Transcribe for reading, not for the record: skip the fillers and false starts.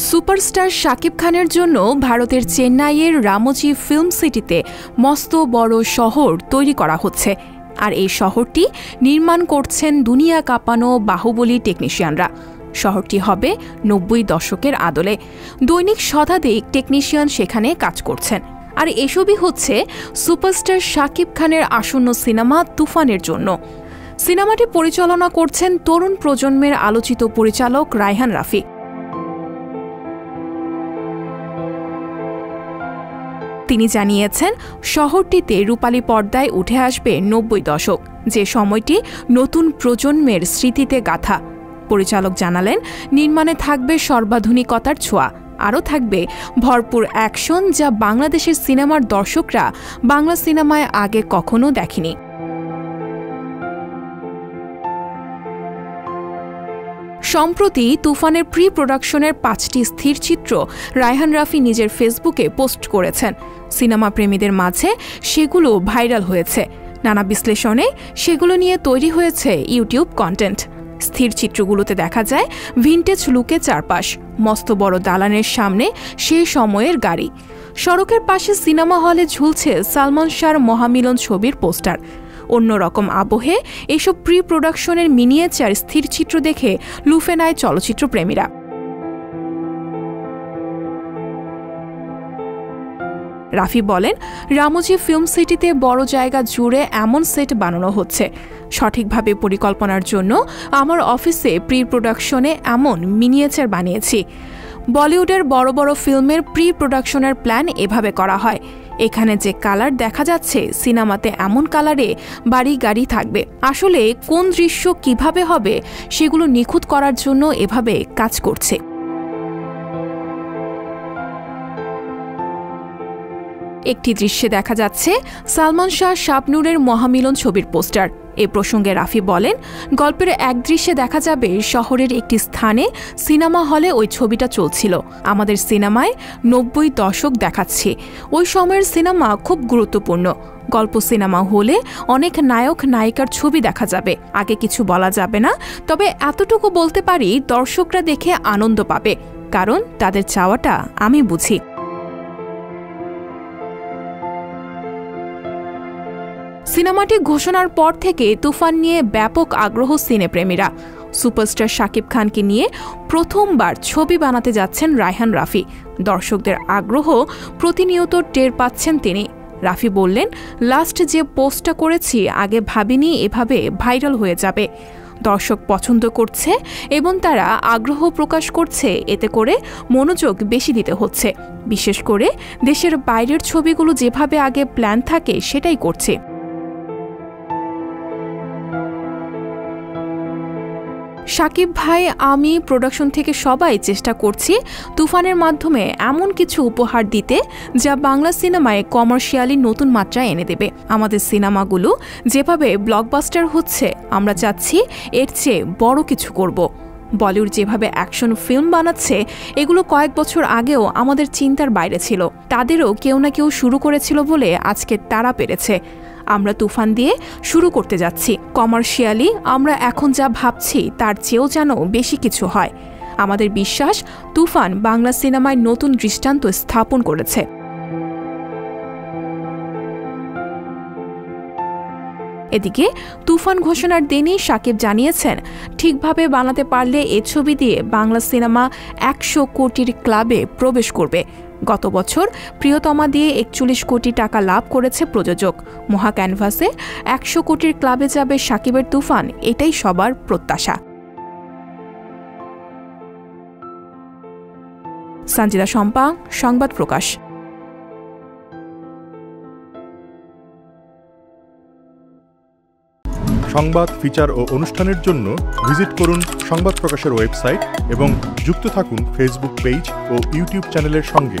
Superstar Shakib খানের জন্য ভারতের চেন্নাইয়ের রামোজি ফিল্ম সিটিতে মস্ত বড় শহর তৈরি করা হচ্ছে। আর এই শহরটি নির্মাণ করছেন দুনিয়া কাঁপানো বাহুবলী টেকনিশিয়ানরা। শহরটি হবে ৯০ দশকের আদলে। দৈনিক শতাধিক টেকনিশিয়ান সেখানে কাজ করছেন। আর এসবই হচ্ছে সুপারস্টার শাকিব খানের আসন্ন সিনেমা তুফানের জন্য। সিনেমাটি পরিচালনা করছেন তরুণ প্রজন্মের আলোচিত পরিচালক রায়হান রাফি। তিনি জানিয়েছেন, শহরটিতে রূপালী পর্দায় উঠে আসবে ৯০ দশক, যে সময়টি নতুন প্রজন্মের স্মৃতিতে গাঁথা। পরিচালক জানালেন, নির্মাণে থাকবে সর্বাধুনিকতার ছোঁয়া, আরও থাকবে ভরপুর অ্যাকশন, যা বাংলাদেশের সিনেমার দর্শকরা বাংলা সিনেমায় আগে কখনো দেখেনি। সম্প্রতি তুফানের প্রি প্রোডাকশনের ৫টি স্থিরচিত্র রায়হান রাফি নিজের ফেসবুকে পোস্ট করেছেন। সিনেমা প্রেমীদের মাঝে সেগুলো ভাইরাল হয়েছে। নানা বিশ্লেষণে সেগুলো নিয়ে তৈরি হয়েছে ইউটিউব কন্টেন্ট। স্থির চিত্রগুলোতে দেখা যায় ভিন্টেজ লুকে চারপাশ, মস্ত বড় দালানের সামনে সেই সময়ের গাড়ি। সড়কের পাশে সিনেমা হলে ঝুলছে সালমান শাহর মহামিলন ছবির পোস্টার। অন্যরকম আবহে এসব প্রি প্রোডাকশনের মিনিয়েচার স্থির চিত্র দেখে লুফে নেয় চলচ্চিত্র প্রেমীরা। রাফি বলেন, রামোজি ফিল্ম সিটিতে বড় জায়গা জুড়ে এমন সেট বানানো হচ্ছে। সঠিকভাবে পরিকল্পনার জন্য আমার অফিসে প্রি প্রোডাকশনে এমন মিনিয়েচার বানিয়েছি। বলিউডের বড় বড় ফিল্মের প্রি প্রোডাকশনের প্ল্যান এভাবে করা হয়। এখানে যে কালার দেখা যাচ্ছে, সিনেমাতে এমন কালারে বাড়ি গাড়ি থাকবে। আসলে কোন দৃশ্য কিভাবে হবে সেগুলো নিখুঁত করার জন্য এভাবে কাজ করছে। একটি দৃশ্যে দেখা যাচ্ছে সালমান শাহ শাবনূরের মহামিলন ছবির পোস্টার। এ প্রসঙ্গে রাফি বলেন, গল্পের এক দৃশ্যে দেখা যাবে শহরের একটি স্থানে সিনেমা হলে ওই ছবিটা চলছিল। আমাদের সিনেমায় ৯০ দশক দেখাচ্ছে। ওই সময়ের সিনেমা খুব গুরুত্বপূর্ণ। গল্প সিনেমা হলে অনেক নায়ক নায়িকার ছবি দেখা যাবে। আগে কিছু বলা যাবে না, তবে এতটুকু বলতে পারি, দর্শকরা দেখে আনন্দ পাবে, কারণ তাদের চাওয়াটা আমি বুঝি। সিনেমাটি ঘোষণার পর থেকে তুফান নিয়ে ব্যাপক আগ্রহ সিনেপ্রেমীরা। সুপারস্টার শাকিব খানকে নিয়ে প্রথমবার ছবি বানাতে যাচ্ছেন রায়হান রাফি। দর্শকদের আগ্রহ প্রতিনিয়ত টের পাচ্ছেন তিনি। রাফি বললেন, লাস্ট যে পোস্টটা করেছি, আগে ভাবিনি এভাবে ভাইরাল হয়ে যাবে। দর্শক পছন্দ করছে এবং তারা আগ্রহ প্রকাশ করছে। এতে করে মনোযোগ বেশি দিতে হচ্ছে। বিশেষ করে দেশের বাইরের ছবিগুলো যেভাবে আগে প্ল্যান থাকে সেটাই করছে। শাকিব ভাই, আমি প্রোডাকশন থেকে সবাই চেষ্টা করছি তুফানের মাধ্যমে এমন কিছু উপহার দিতে, যা বাংলা সিনেমায় কমার্শিয়ালি নতুন মাত্রা এনে দেবে। আমাদের সিনেমাগুলো যেভাবে ব্লকবাস্টার হচ্ছে, আমরা চাচ্ছি এর চেয়ে বড় কিছু করব। বলিউড যেভাবে অ্যাকশন ফিল্ম বানাচ্ছে, এগুলো কয়েক বছর আগেও আমাদের চিন্তার বাইরে ছিল। তাদেরও কেউ না কেউ শুরু করেছিল বলে আজকে তারা পেরেছে। আমরা তুফান দিয়ে শুরু করতে যাচ্ছি। কমার্শিয়ালি আমরা এখন যা ভাবছি তার চেয়েও যেন বেশি কিছু হয়। আমাদের বিশ্বাস, তুফান বাংলা সিনেমায় নতুন দৃষ্টান্ত স্থাপন করেছে। এদিকে তুফান ঘোষণার দিনই শাকিব জানিয়েছেন, ঠিকভাবে বানাতে পারলে এ ছবি দিয়ে বাংলা সিনেমা ১০০ কোটির ক্লাবে প্রবেশ করবে। গত বছর প্রিয়তমা দিয়ে ৪১ কোটি টাকা লাভ করেছে প্রযোজক। মহা ক্যানভাসে ১০০ কোটির ক্লাবে যাবে শাকিবের তুফান, এটাই সবার প্রত্যাশা। সঞ্জিদা শম্পা, সংবাদ প্রকাশ। সংবাদ, ফিচার ও অনুষ্ঠানের জন্য ভিজিট করুন সংবাদ প্রকাশের ওয়েবসাইট এবং যুক্ত থাকুন ফেসবুক পেজ ও ইউটিউব চ্যানেলের সঙ্গে।